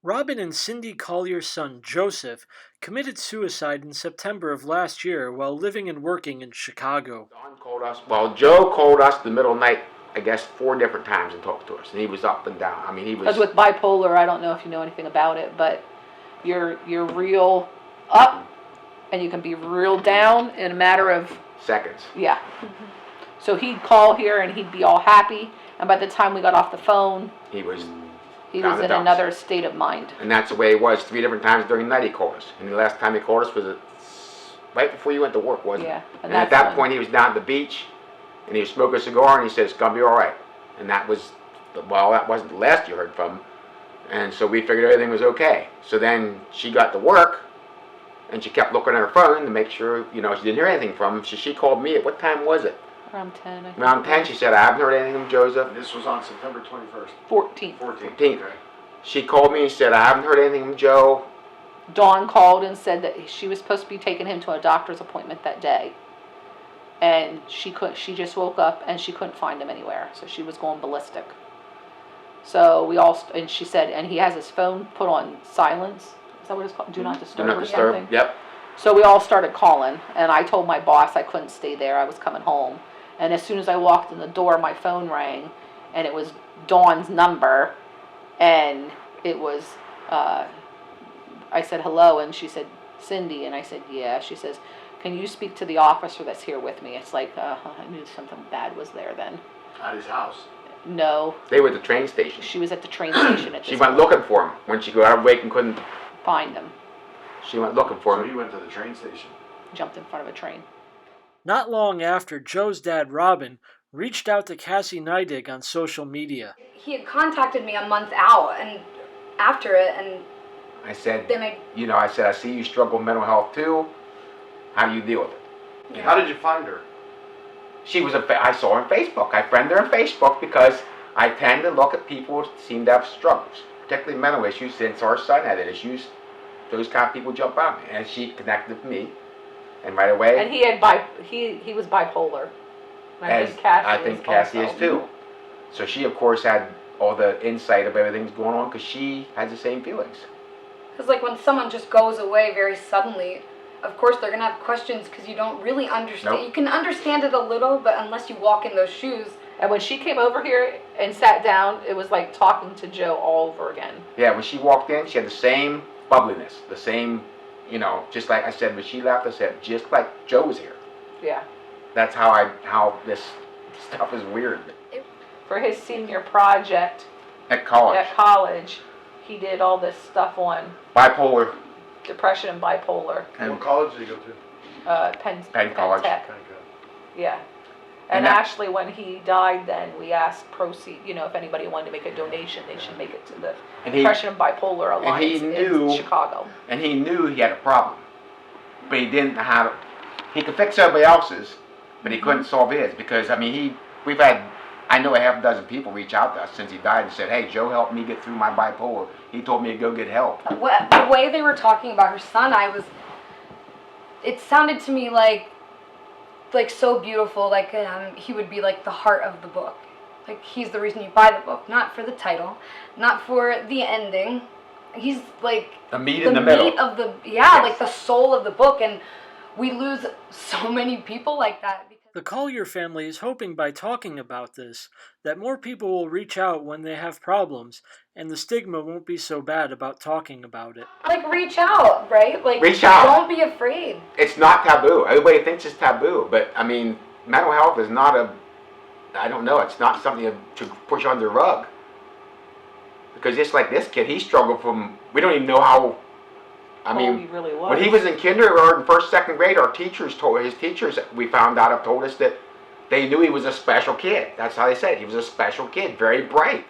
Robin and Cindy Colyer's son, Joseph, committed suicide in September of last year while living and working in Chicago. Don called us. Well, Joe called us the middle of the night, I guess 4 different times and talked to us. And he was up and down. I mean, he was. Because with bipolar, I don't know if you know anything about it, but you're real up and you can be real down in a matter of seconds. Yeah. So he'd call here and he'd be all happy, and by the time we got off the phone, He was in dumps. another state of mind. And that's the way it was 3 different times during the night he called us. And the last time he called us was right before you went to work, wasn't it? Yeah. And at that point he was down at the beach and he was smoking a cigar and he said, "It's gonna be all right." And that wasn't the last you heard from him. And so we figured everything was okay. So then she got to work and she kept looking at her phone to make sure, she didn't hear anything from him. So she called me at, what time was it? Around 10, I think. Around 10, she said, "I haven't heard anything from Joseph." And this was on September 21st. 14th. 14th. Okay. She called me and said, "I haven't heard anything from Joe." Dawn called and said that she was supposed to be taking him to a doctor's appointment that day. And she just woke up and she couldn't find him anywhere. So she was going ballistic. So and she said, and he has his phone put on silence. Is that what it's called? Do not disturb. Do not disturb, yep. So we all started calling, and I told my boss I couldn't stay there. I was coming home. And as soon as I walked in the door, my phone rang, and it was Dawn's number, and it was, I said, "Hello," and she said, "Cindy," and I said, "Yeah." She says, "Can you speak to the officer that's here with me?" It's like, I knew something bad was there then. At his house. No. They were at the train station. She was at the train station at this She went point. looking for him when she got awake and couldn't Find him. She went looking for So him. he went to the train station. Jumped in front of a train. Not long after, Joe's dad, Robin, reached out to Cassie Neidig on social media. He had contacted me a month out, and after it, and I said, then I see you struggle with mental health too. How do you deal with it? Yeah. How did you find her? She was I saw her on Facebook. I friended her on Facebook because I tend to look at people who seem to have struggles, particularly mental issues. Since our son had issues, those kind of people jump out. And she connected with me, and right away. And he had he was bipolar. And I think Cassie is too. So she, of course, had all the insight of everything's going on because she has the same feelings. because like when someone just goes away very suddenly, of course they're gonna have questions because you don't really understand. Nope. You can understand it a little, but unless you walk in those shoes. And when she came over here and sat down, it was like talking to Joe all over again. Yeah, when she walked in, she had the same bubbliness, the same, just like I said, when she left, I said, just like Joe was here. Yeah. That's how this stuff is weird. For his senior project At college. he did all this stuff on Bipolar. depression and bipolar. And what college did he go to? Penn College. Tech. Kind of good. Yeah. And And that- actually, when he died, then we asked proceed. If anybody wanted to make a donation, they should make it to the And he- Depression and Bipolar and he Alliance knew- in Chicago. And he knew he had a problem. But he didn't know how to. He could fix everybody else's, but he couldn't solve his because, we've had, I know a half a dozen people reach out to us since he died and said, "Hey, Joe helped me get through my bipolar. He told me to go get help." The way they were talking about her son, it sounded to me like so beautiful, like he would be like the heart of the book. Like he's the reason you buy the book, not for the title, not for the ending. He's like The meat in the middle. meat of the like the soul of the book, and we lose so many people like that. The Colyer family is hoping by talking about this that more people will reach out when they have problems and the stigma won't be so bad about talking about it. Like reach out, right? Like Reach out. Don't be afraid. It's not taboo. Everybody thinks it's taboo, but mental health is not it's not something to push under the rug. Because just like this kid, he struggled we don't even know how, He really was. when he was in kindergarten, first, second grade, his teachers, we found out, have told us that they knew he was a special kid. That's how they said it. He was a special kid, very bright.